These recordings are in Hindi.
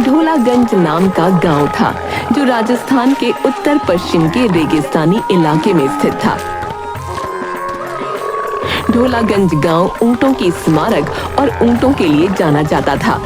ढोलागंज नाम का गांव था जो राजस्थान के उत्तर पश्चिम के रेगिस्तानी इलाके में स्थित था। ढोलागंज गांव ऊंटों की स्मारक और ऊंटों के लिए जाना जाता था।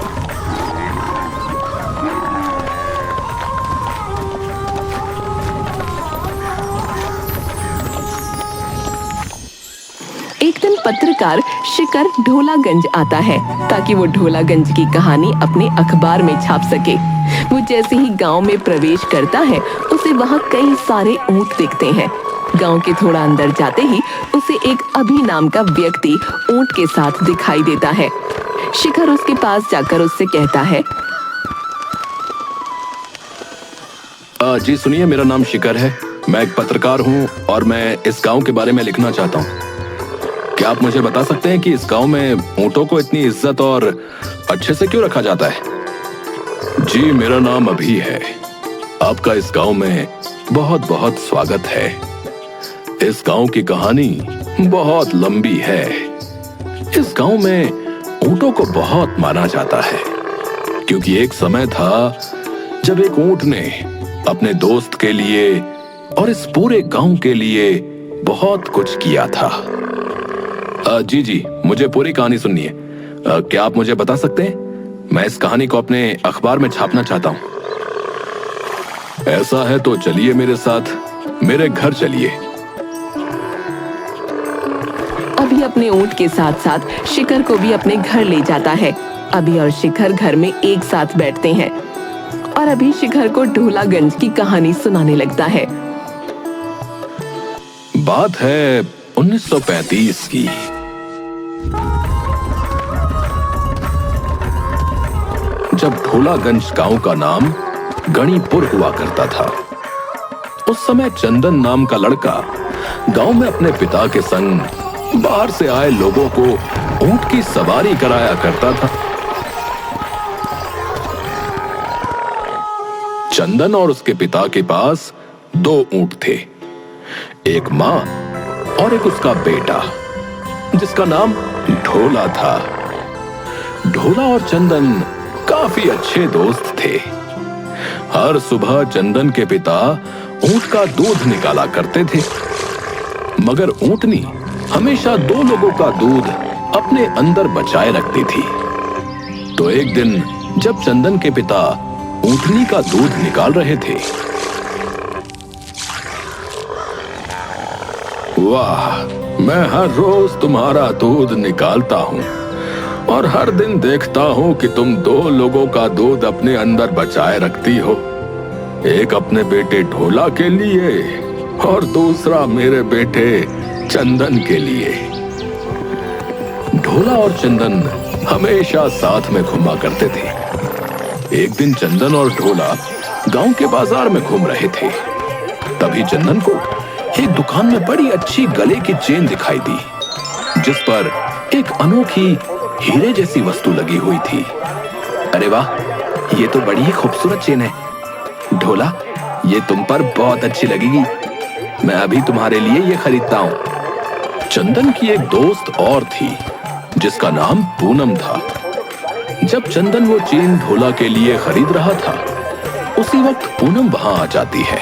एक दिन पत्रकार शिकर ढोलागंज आता है ताकि वो ढोलागंज की कहानी अपने अखबार में छाप सके। वो जैसे ही गांव में प्रवेश करता है उसे वहां कई सारे ऊंट दिखते हैं। गांव के थोड़ा अंदर जाते ही उसे एक अभी नाम का व्यक्ति ऊंट के साथ दिखाई देता है। शिखर उसके पास जाकर उससे कहता है, जी सुनिए, मेरा नाम शिखर है। मैं एक पत्रकार हूँ और मैं इस गांव के बारे में लिखना चाहता हूँ। क्या आप मुझे बता सकते हैं कि इस गांव में ऊंटों को इतनी इज्जत और अच्छे से क्यों रखा जाता है? जी, मेरा नाम अभी है। आपका इस गांव में बहुत बहुत स्वागत है। इस गांव की कहानी बहुत लंबी है। इस गांव में ऊंटों को बहुत माना जाता है क्योंकि एक समय था जब एक ऊंट ने अपने दोस्त के लिए और इस पूरे गांव के लिए बहुत कुछ किया था। जी, मुझे पूरी कहानी सुननी है। क्या आप मुझे बता सकते हैं? मैं इस कहानी को अपने अखबार में छापना चाहता हूँ। ऐसा है तो चलिए मेरे साथ, मेरे घर चलिए। अभी अपने ऊंट के साथ साथ शिखर को भी अपने घर ले जाता है। अभी और शिखर घर में एक साथ बैठते हैं और अभी शिखर को ढोलागंज की कहानी सुनाने लगता है। बात है 1935 की। जब ढोलागंज गांव का नाम गणिपुर हुआ करता था। उस समय चंदन नाम का लड़का गांव में अपने पिता के संग बाहर से आए लोगों को ऊंट की सवारी कराया करता था। चंदन और उसके पिता के पास 2 ऊंट थे, एक मां और एक उसका बेटा जिसका नाम ढोला था। ढोला और चंदन काफी अच्छे दोस्त थे। हर सुबह चंदन के पिता ऊंट का दूध निकाला करते थे, मगर ऊंटनी हमेशा 2 लोगों का दूध अपने अंदर बचाए रखती थी। तो एक दिन जब चंदन के पिता ऊंटनी का दूध निकाल रहे थे, वाह, मैं हर रोज तुम्हारा दूध निकालता हूँ और हर दिन देखता हूँ कि तुम 2 लोगों का दूध अपने अंदर बचाए रखती हो, एक अपने बेटे ढोला के लिए और दूसरा मेरे बेटे चंदन के लिए। ढोला और चंदन हमेशा साथ में घूमा करते थे। एक दिन चंदन और ढोला गांव के बाजार में घूम रहे थे। तभी चंदन को एक दुकान में बड़ी अच्छी गले की चेन दिखाई दी जिस पर एक अनोखी हीरे जैसी वस्तु लगी हुई थी। अरे वाह, ये तो बड़ी ही खूबसूरत चेन है। ढोला, ये तुम पर बहुत अच्छी लगेगी। मैं अभी तुम्हारे लिए ये खरीदता हूँ। चंदन की एक दोस्त और थी जिसका नाम पूनम था। जब चंदन वो चेन ढोला के लिए खरीद रहा था, उसी वक्त पूनम वहां आ जाती है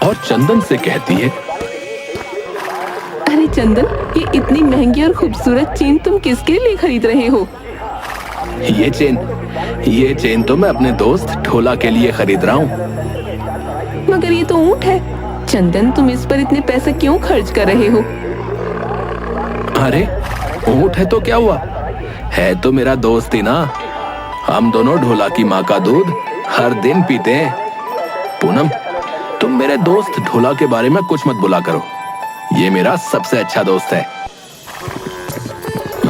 और चंदन से कहती है, अरे चंदन, ये इतनी महंगी और खूबसूरत चेन तुम किसके लिए खरीद रहे हो? ये चेन तो मैं अपने दोस्त ढोला के लिए खरीद रहा हूँ। मगर ये तो ऊंट है। चंदन, तुम इस पर इतने पैसे क्यों खर्च कर रहे हो? अरे ऊंट है तो क्या हुआ, है तो मेरा दोस्त ही ना। हम दोनों ढोला की माँ का दूध हर दिन पीते हैं। पूनम, तुम मेरे दोस्त ढोला के बारे में कुछ मत बोला करो, ये मेरा सबसे अच्छा दोस्त है।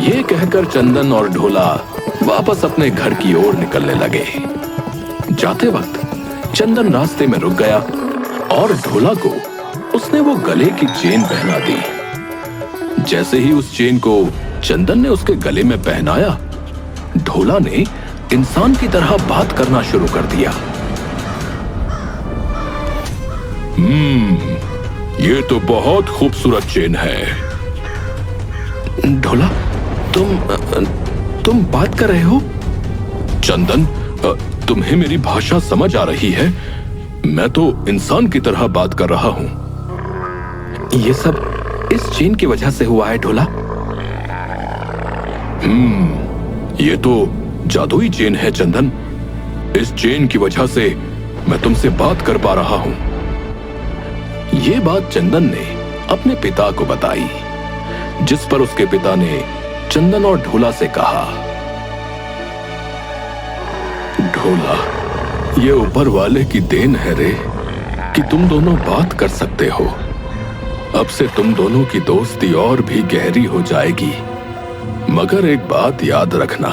ये कहकर चंदन और ढोला वापस अपने घर की ओर निकलने लगे। जाते वक्त चंदन रास्ते में रुक गया और ढोला को उसने वो गले की चेन पहना दी। जैसे ही उस चेन को चंदन ने उसके गले में पहनाया, ढोला ने इंसान की तरह बात करना शुरू कर दिया। ये तो बहुत खूबसूरत चेन है। ढोला, तुम बात कर रहे हो? चंदन, तुम्हें मेरी भाषा समझ आ रही है? मैं तो इंसान की तरह बात कर रहा हूं। ये सब इस चेन की वजह से हुआ है ढोला। ये तो जादुई चेन है चंदन। इस चेन की वजह से मैं तुमसे बात कर पा रहा हूं। ये बात चंदन ने अपने पिता को बताई, जिस पर उसके पिता ने चंदन और ढोला से कहा, ढोला, ये ऊपर वाले की देन है रे कि तुम दोनों बात कर सकते हो। अब से तुम दोनों की दोस्ती और भी गहरी हो जाएगी। मगर एक बात याद रखना,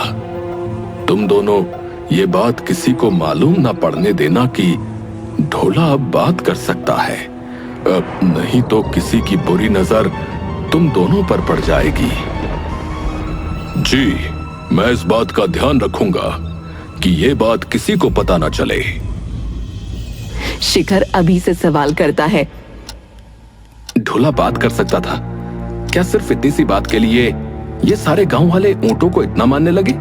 तुम दोनों ये बात किसी को मालूम ना पड़ने देना कि ढोला अब बात कर सकता है। अब नहीं तो किसी की बुरी नजर तुम दोनों पर पड़ जाएगी। जी, मैं इस बात का ध्यान रखूंगा कि ये बात किसी को पता ना चले। शिखर अभी से सवाल करता है। ढोला बात कर सकता था? क्या सिर्फ इतनी सी बात के लिए ये सारे गांव वाले ऊंटों को इतना मानने लगे?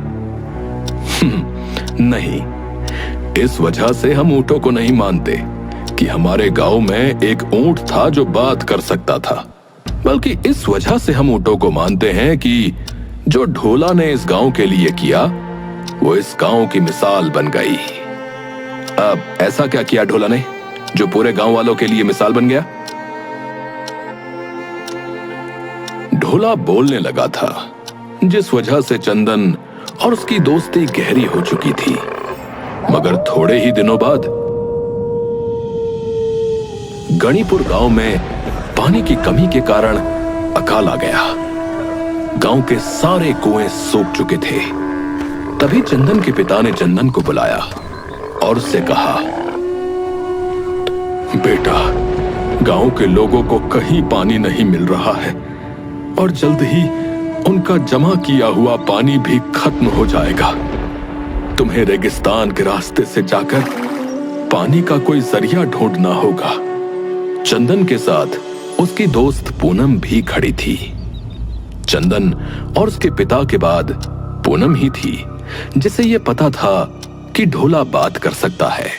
नहीं, इस वजह से हम ऊंटों को नहीं मानते कि हमारे गांव में एक ऊंट था जो बात कर सकता था, बल्कि इस वजह से हम ऊंटों को मानते हैं कि जो ढोला ने इस गांव के लिए किया वो इस गांव की मिसाल बन गई। अब ऐसा क्या किया ढोला ने जो पूरे गांव वालों के लिए मिसाल बन गया? ढोला बोलने लगा था, जिस वजह से चंदन और उसकी दोस्ती गहरी हो चुकी थी। मगर थोड़े ही दिनों बाद गणिपुर गांव में पानी की कमी के कारण अकाल आ गया। गांव के सारे कुएं सूख चुके थे। तभी चंदन के पिता ने चंदन को बुलाया और उससे कहा, बेटा, गांव के लोगों को कहीं पानी नहीं मिल रहा है और जल्द ही उनका जमा किया हुआ पानी भी खत्म हो जाएगा। तुम्हें रेगिस्तान के रास्ते से जाकर पानी का कोई जरिया ढूंढना होगा। चंदन के साथ उसकी दोस्त पूनम भी खड़ी थी। चंदन और उसके पिता के बाद पूनम ही थी जिसे यह पता था कि ढोला बात कर सकता है।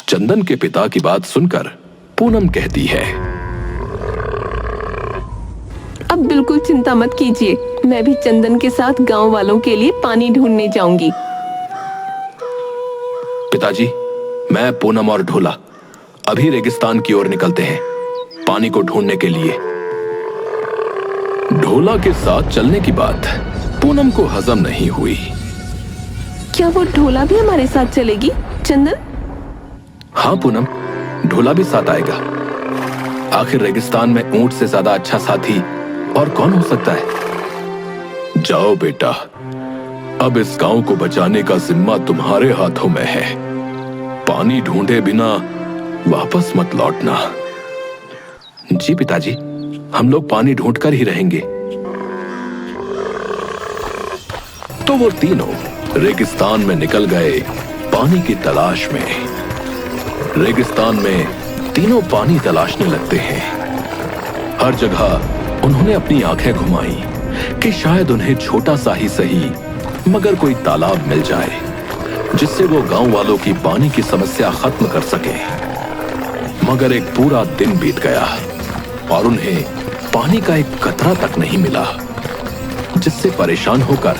चंदन के पिता की बात सुनकर पूनम कहती है, अब बिल्कुल चिंता मत कीजिए, मैं भी चंदन के साथ गांव वालों के लिए पानी ढूंढने जाऊंगी। पिताजी, मैं, पूनम और ढोला अभी रेगिस्तान की ओर निकलते हैं पानी को ढूंढने के लिए। ढोला के साथ चलने की बात पूनम को हजम नहीं हुई। क्या वो ढोला भी हमारे साथ चलेगी चंदन? हाँ पूनम, ढोला भी साथ आएगा। आखिर रेगिस्तान में ऊंट से ज्यादा अच्छा साथी और कौन हो सकता है। जाओ बेटा, अब इस गांव को बचाने का जिम्मा तुम्हारे हाथों में है। पानी ढूंढे बिना वापस मत लौटना। जी पिताजी, हम लोग पानी ढूंढकर ही रहेंगे। तो वो तीनों रेगिस्तान में निकल गए पानी की तलाश में। रेगिस्तान में तीनों पानी तलाशने लगते हैं। हर जगह उन्होंने अपनी आंखें घुमाई कि शायद उन्हें छोटा सा ही सही मगर कोई तालाब मिल जाए जिससे वो गांव वालों की पानी की समस्या खत्म कर सके। मगर एक पूरा दिन बीत गया और उन्हें पानी का एक कतरा तक नहीं मिला, जिससे परेशान होकर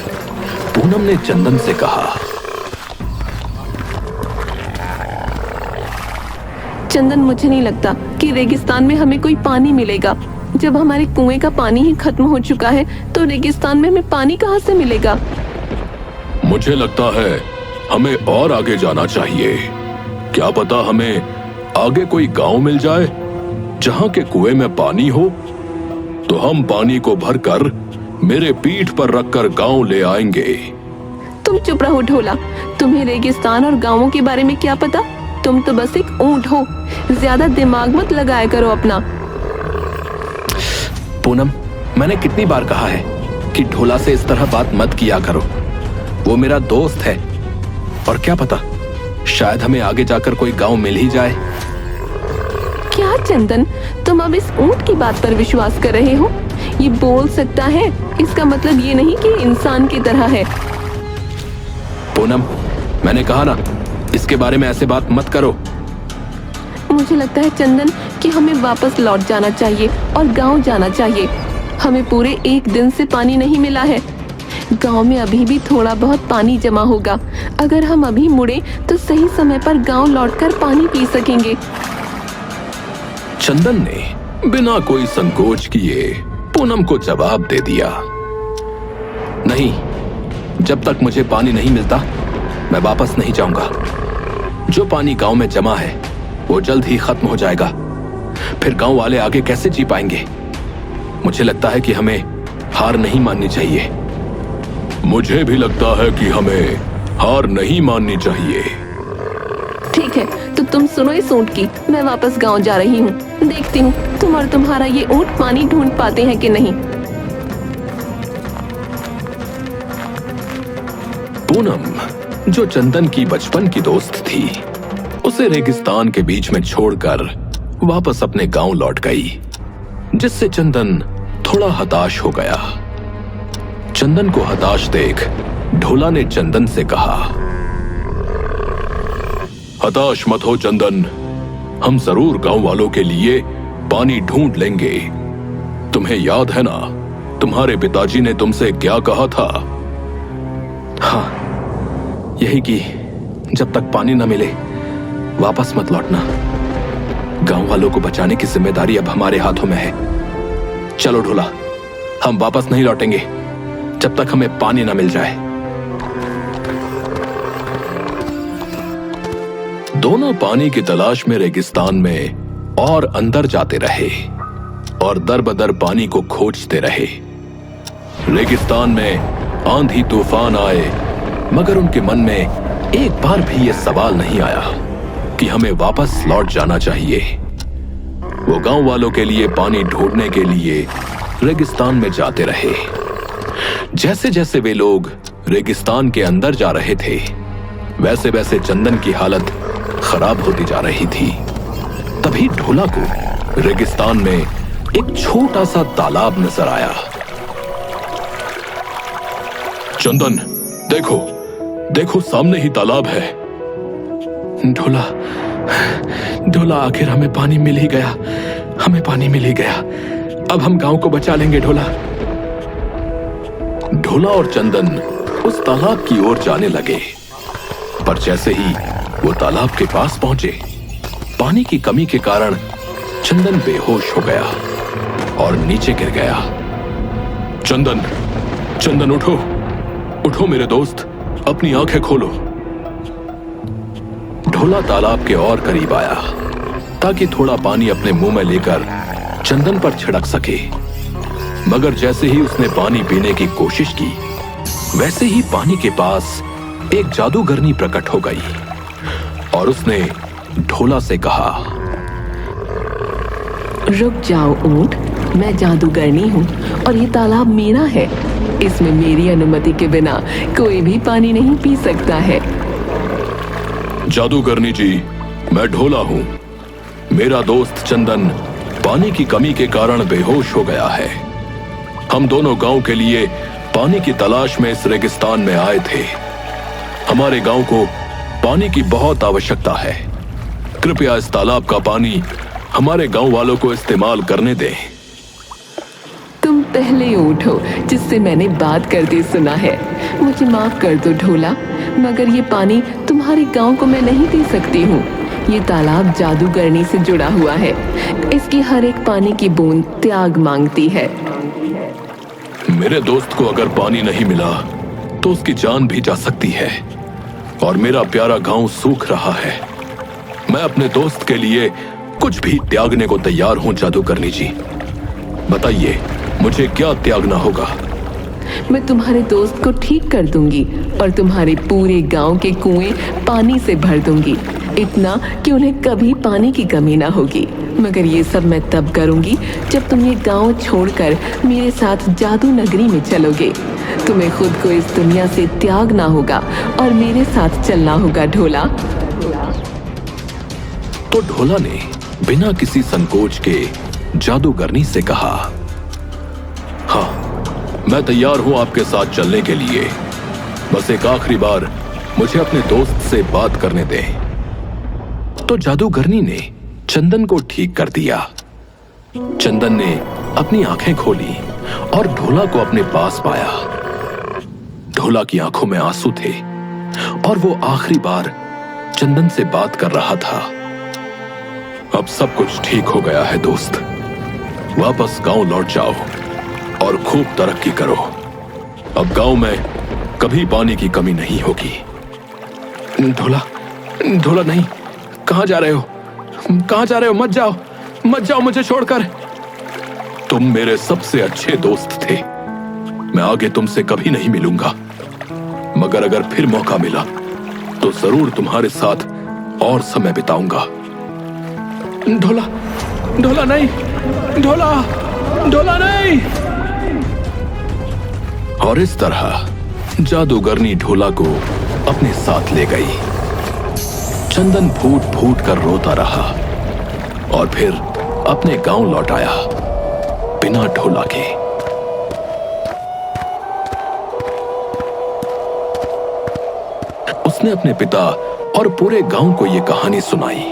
पूनम ने चंदन से कहा, चंदन, मुझे नहीं लगता कि रेगिस्तान में हमें कोई पानी मिलेगा। जब हमारे कुएं का पानी ही खत्म हो चुका है तो रेगिस्तान में हमें पानी कहां से मिलेगा? मुझे लगता है हमें और आगे जाना चाहिए। क्या पता हमें आगे कोई गांव मिल जाए जहां के कुएं में पानी हो, तो हम पानी को भरकर मेरे पीठ पर रखकर गांव ले आएंगे। तुम चुप रहो ढोला, तुम्हें रेगिस्तान और गांवों के बारे में क्या पता? तुम तो बस एक ऊंट हो, ज्यादा दिमाग मत लगाया करो अपना। पूनम, मैंने कितनी बार कहा है कि ढोला से इस तरह बात मत किया करो। वो मेरा दोस्त है और क्या पता शायद हमें आगे जाकर कोई गांव मिल ही जाए। क्या चंदन, तुम अब इस ऊंट की बात पर विश्वास कर रहे हो? ये बोल सकता है, इसका मतलब ये नहीं कि इंसान की तरह है। पूनम, मैंने कहा ना, इसके बारे में ऐसे बात मत करो। मुझे लगता है चंदन कि हमें वापस लौट जाना चाहिए और गांव जाना चाहिए। हमें पूरे 1 दिन से पानी नहीं मिला है। गांव में अभी भी थोड़ा बहुत पानी जमा होगा। अगर हम अभी मुड़े तो सही समय पर गांव लौटकर पानी पी सकेंगे। चंदन ने बिना कोई संकोच किए पूनम को जवाब दे दिया, नहीं, जब तक मुझे पानी नहीं मिलता मैं वापस नहीं जाऊंगा। जो पानी गांव में जमा है वो जल्द ही खत्म हो जाएगा, फिर गांव वाले आगे कैसे जी पाएंगे। मुझे लगता है कि हमें हार नहीं माननी चाहिए। मुझे भी लगता है कि हमें हार नहीं माननी चाहिए। ठीक है, तो तुम सुनो इस ऊंट की, मैं वापस गांव जा रही हूँ। देखती हूँ तुम और तुम्हारा ये ऊंट पानी ढूंढ पाते हैं कि नहीं। पूनम, जो चंदन की बचपन की दोस्त थी, उसे रेगिस्तान के बीच में छोड़कर वापस अपने गांव लौट गई, जिससे चंदन थोड़ा हताश हो गया। चंदन को हताश देख ढोला ने चंदन से कहा, हताश मत हो चंदन, हम जरूर गांव वालों के लिए पानी ढूंढ लेंगे। तुम्हें याद है ना, तुम्हारे पिताजी ने तुमसे क्या कहा था? हाँ, यही कि जब तक पानी न मिले वापस मत लौटना। गांव वालों को बचाने की जिम्मेदारी अब हमारे हाथों में है। चलो ढोला, हम वापस नहीं लौटेंगे जब तक हमें पानी न मिल जाए। दोनों पानी की तलाश में रेगिस्तान में और अंदर जाते रहे और दर बदर पानी को खोजते रहे। रेगिस्तान में आंधी तूफान आए, मगर उनके मन में एक बार भी यह सवाल नहीं आया कि हमें वापस लौट जाना चाहिए। वो गांव वालों के लिए पानी ढूंढने के लिए रेगिस्तान में जाते रहे। जैसे जैसे वे लोग रेगिस्तान के अंदर जा रहे थे, वैसे वैसे चंदन की हालत खराब होती जा रही थी। तभी ढोला को रेगिस्तान में एक छोटा सा तालाब नजर आया। चंदन, देखो देखो, सामने ही तालाब है। ढोला, ढोला, आखिर हमें पानी मिल ही गया, हमें पानी मिल ही गया। अब हम गांव को बचा लेंगे ढोला। ढोला और चंदन उस तालाब की ओर जाने लगे, पर जैसे ही वो तालाब के पास पहुंचे, पानी की कमी के कारण चंदन बेहोश हो गया और नीचे गिर गया। चंदन, चंदन, उठो उठो मेरे दोस्त, अपनी आंखें खोलो। ढोला तालाब के और करीब आया ताकि थोड़ा पानी अपने मुंह में लेकर चंदन पर छिड़क सके, मगर जैसे ही उसने पानी पीने की कोशिश की, वैसे ही पानी के पास एक जादूगरनी प्रकट हो गई और उसने ढोला से कहा, रुक जाओ ऊंट, मैं जादूगरनी हूँ और ये तालाब मेरा है। इसमें मेरी अनुमति के बिना कोई भी पानी नहीं पी सकता है। जादूगरनी जी, मैं ढोला हूं। मेरा दोस्त चंदन पानी की कमी के कारण बेहोश हो गया है। हम दोनों गांव के लिए पानी की तलाश में इस रेगिस्तान में आए थे। हमारे गांव को पानी की बहुत आवश्यकता है। कृपया इस तालाब का पानी हमारे गांव वालों को इस्तेमाल करने दें। तुम पहले ऊंट हो जिससे मैंने बात करते सुना है। मुझे माफ कर दो ढोला, मगर ये पानी तुम्हारे गांव को मैं नहीं दे सकती हूँ। ये तालाब जादूगरनी से जुड़ा हुआ है। इसकी हर एक पानी की बूंद त्याग मांगती है। मेरे दोस्त को अगर पानी नहीं मिला तो उसकी जान भी जा सकती है और मेरा प्यारा गांव सूख रहा है। मैं अपने दोस्त के लिए कुछ भी त्यागने को तैयार हूं। जादूगरनी जी, बताइए मुझे क्या त्यागना होगा? मैं तुम्हारे दोस्त को ठीक कर दूंगी और तुम्हारे पूरे गांव के कुएं पानी से भर दूंगी, इतना कि उन्हें कभी पानी की कमी ना होगी। मगर ये सब मैं तब करूंगी जब तुम ये गांव छोड़कर मेरे साथ जादू नगरी में चलोगे। तुम्हें खुद को इस दुनिया से त्यागना होगा और मेरे साथ चलना होगा ढोला। तो ढोला ने बिना किसी संकोच के जादूगरनी से कहा, हाँ, मैं तैयार हूं आपके साथ चलने के लिए। बस एक आखिरी बार मुझे अपने दोस्त से बात करने दे। तो जादूगरनी ने चंदन को ठीक कर दिया। चंदन ने अपनी आंखें खोली और ढोला को अपने पास पाया। ढोला की आंखों में आंसू थे और वो आखिरी बार चंदन से बात कर रहा था। अब सब कुछ ठीक हो गया है दोस्त, वापस गांव लौट जाओ और खूब तरक्की करो। अब गांव में कभी पानी की कमी नहीं होगी। ढोला, ढोला नहीं, कहां जा रहे हो? कहां जा रहे हो? मत जाओ, मत जाओ मुझे छोड़कर। तुम मेरे सबसे अच्छे दोस्त थे। मैं आगे तुमसे कभी नहीं मिलूंगा, मगर अगर फिर मौका मिला तो जरूर तुम्हारे साथ और समय बिताऊंगा। ढोला, ढोला नहीं, ढोला, ढोला नहीं। और इस तरह जादूगरनी ढोला को अपने साथ ले गई। चंदन फूट फूट कर रोता रहा और फिर अपने गांव लौट आया बिना ढोला के। उसने अपने पिता और पूरे गांव को यह कहानी सुनाई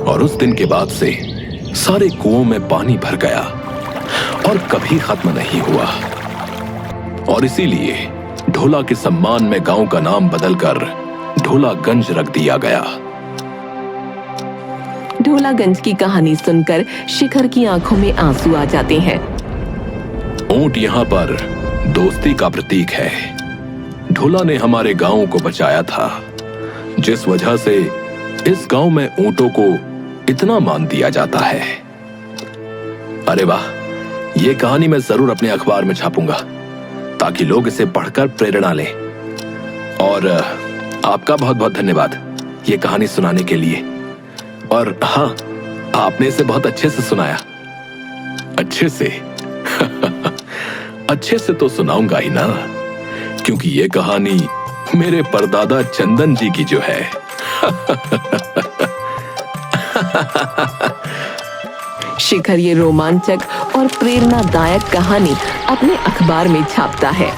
और उस दिन के बाद से सारे कुओं में पानी भर गया और कभी खत्म नहीं हुआ। और इसीलिए ढोला के सम्मान में गांव का नाम बदलकर ढोलागंज रख दिया गया। ढोलागंज की कहानी सुनकर शिखर की आंखों में आंसू आ जाते हैं। ऊंट यहाँ पर दोस्ती का प्रतीक है। ढोला ने हमारे गांव को बचाया था, जिस वजह से इस गांव में ऊंटों को इतना मान दिया जाता है। अरे वाह, ये कहानी मैं जरूर अपने अखबार में छापूंगा ताकि लोग इसे पढ़कर प्रेरणा लें। और आपका बहुत बहुत धन्यवाद ये कहानी सुनाने के लिए। और हाँ, आपने इसे बहुत अच्छे से सुनाया। अच्छे से अच्छे से तो सुनाऊंगा ही ना, क्योंकि ये कहानी मेरे परदादा चंदन जी की जो है। शिखर ये रोमांचक और प्रेरणादायक कहानी अपने अखबार में छापता है।